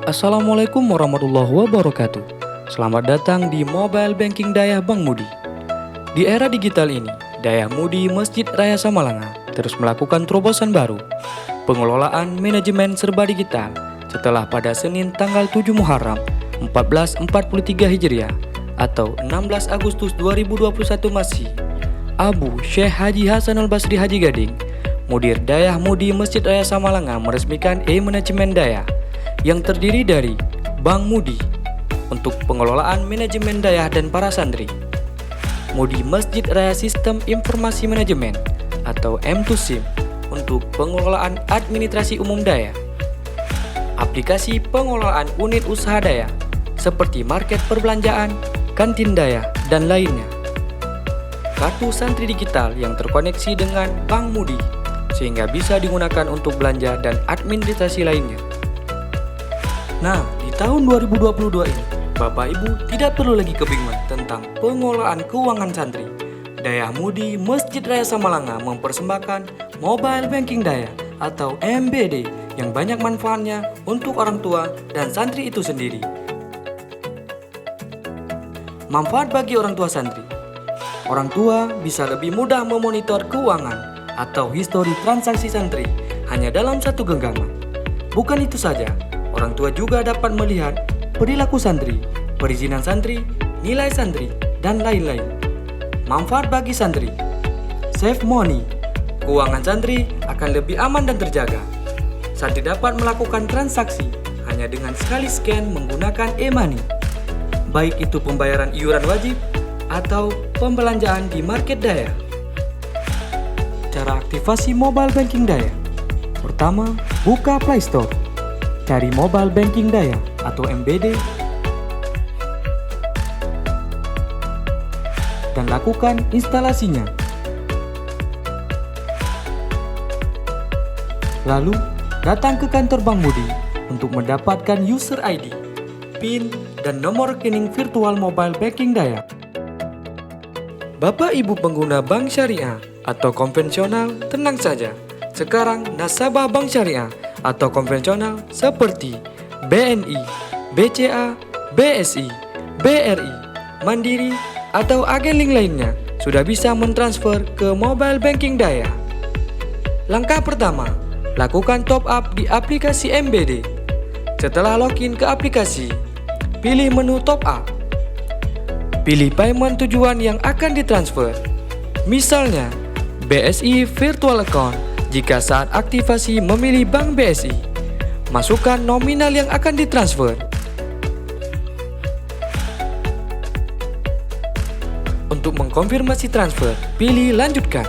Assalamualaikum warahmatullahi wabarakatuh. Selamat datang di Mobile Banking Dayah Bank Mudi. Di era digital ini, Dayah Mudi Masjid Raya Samalanga terus melakukan terobosan baru, pengelolaan manajemen serba digital setelah pada Senin tanggal 7 Muharram 1443 Hijriah atau 16 Agustus 2021 Masih, Abu Syekh Haji Hasanul Basri Haji Gading, Mudir Dayah Mudi Masjid Raya Samalanga meresmikan e-manajemen Dayah yang terdiri dari Bank Mudi untuk pengelolaan manajemen Dayah dan para santri, Mudi Masjid Raya Sistem Informasi Manajemen atau M2SIM untuk pengelolaan administrasi umum Dayah, aplikasi pengelolaan unit usaha Dayah seperti market perbelanjaan, kantin Dayah, dan lainnya, kartu santri digital yang terkoneksi dengan Bank Mudi sehingga bisa digunakan untuk belanja dan administrasi lainnya. Nah, di tahun 2022 ini, Bapak Ibu tidak perlu lagi kebingungan tentang pengelolaan keuangan santri. Dayah Mudi Masjid Raya Samalanga mempersembahkan Mobile Banking Dayah atau MBD yang banyak manfaatnya untuk orang tua dan santri itu sendiri. Manfaat bagi orang tua santri. Orang tua bisa lebih mudah memonitor keuangan atau histori transaksi santri hanya dalam satu genggaman. Bukan itu saja, orang tua juga dapat melihat perilaku santri, perizinan santri, nilai santri, dan lain-lain. Manfaat bagi santri. Save money. Keuangan santri akan lebih aman dan terjaga. Santri dapat melakukan transaksi hanya dengan sekali scan menggunakan e-money, baik itu pembayaran iuran wajib atau pembelanjaan di market Dayah. Cara aktivasi Mobile Banking Dayah. Pertama, buka Play Store. Cari Mobile Banking Dayah atau MBD dan lakukan instalasinya. Lalu, datang ke kantor Bank Mudi untuk mendapatkan user ID, PIN, dan nomor rekening virtual Mobile Banking Dayah. Bapak Ibu pengguna bank syariah atau konvensional, tenang saja. Sekarang nasabah bank syariah atau konvensional seperti BNI, BCA, BSI, BRI, Mandiri, atau agen link lainnya sudah bisa mentransfer ke Mobile Banking Dayah. Langkah pertama, lakukan top up di aplikasi MBD. Setelah login ke aplikasi, pilih menu top up. Pilih payment tujuan yang akan ditransfer. Misalnya, BSI Virtual Account jika saat aktivasi memilih Bank BSI. Masukkan nominal yang akan ditransfer. Untuk mengkonfirmasi transfer, pilih lanjutkan.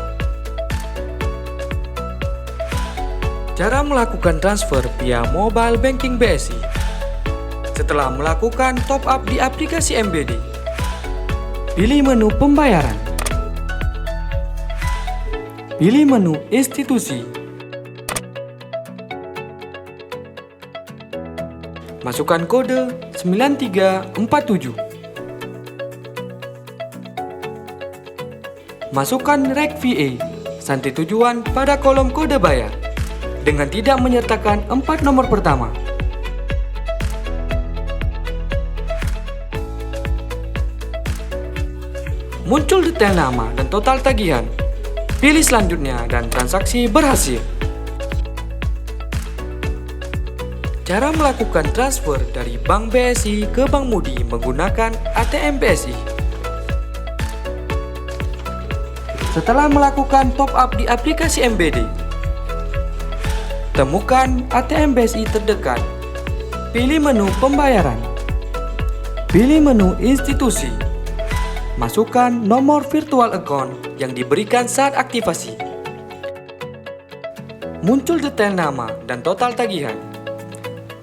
Cara melakukan transfer via Mobile Banking BSI. Setelah melakukan top up di aplikasi MBD, pilih menu pembayaran. Pilih menu institusi. Masukkan kode 9347. Masukkan rek VA, santri tujuan pada kolom kode bayar, dengan tidak menyertakan 4 nomor pertama. Muncul detail nama dan total tagihan. Pilih selanjutnya dan transaksi berhasil. Cara melakukan transfer dari Bank BSI ke Bank Mudi menggunakan ATM BSI. Setelah melakukan top up di aplikasi MBD, temukan ATM BSI terdekat. Pilih menu pembayaran. Pilih menu institusi. Masukkan nomor virtual account yang diberikan saat aktivasi. Muncul detail nama dan total tagihan.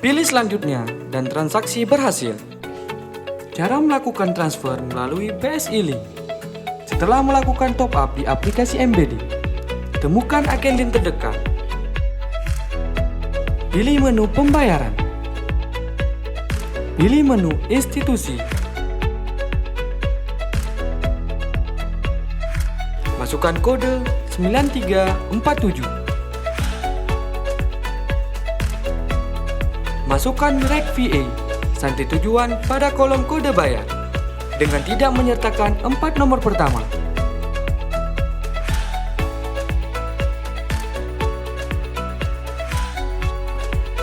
Pilih selanjutnya dan transaksi berhasil. Cara melakukan transfer melalui BSI Link. Setelah melakukan top up di aplikasi MBD, temukan agen link terdekat. Pilih menu pembayaran. Pilih menu institusi. Masukkan kode 9347. Masukkan rek VA, santi tujuan pada kolom kode bayar, dengan tidak menyertakan 4 nomor pertama.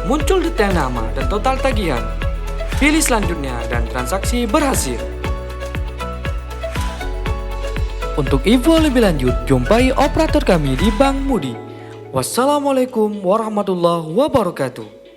Muncul detail nama dan total tagihan. Pilih selanjutnya dan transaksi berhasil. Untuk info lebih lanjut, jumpai operator kami di Bank Mudi. Wassalamualaikum warahmatullahi wabarakatuh.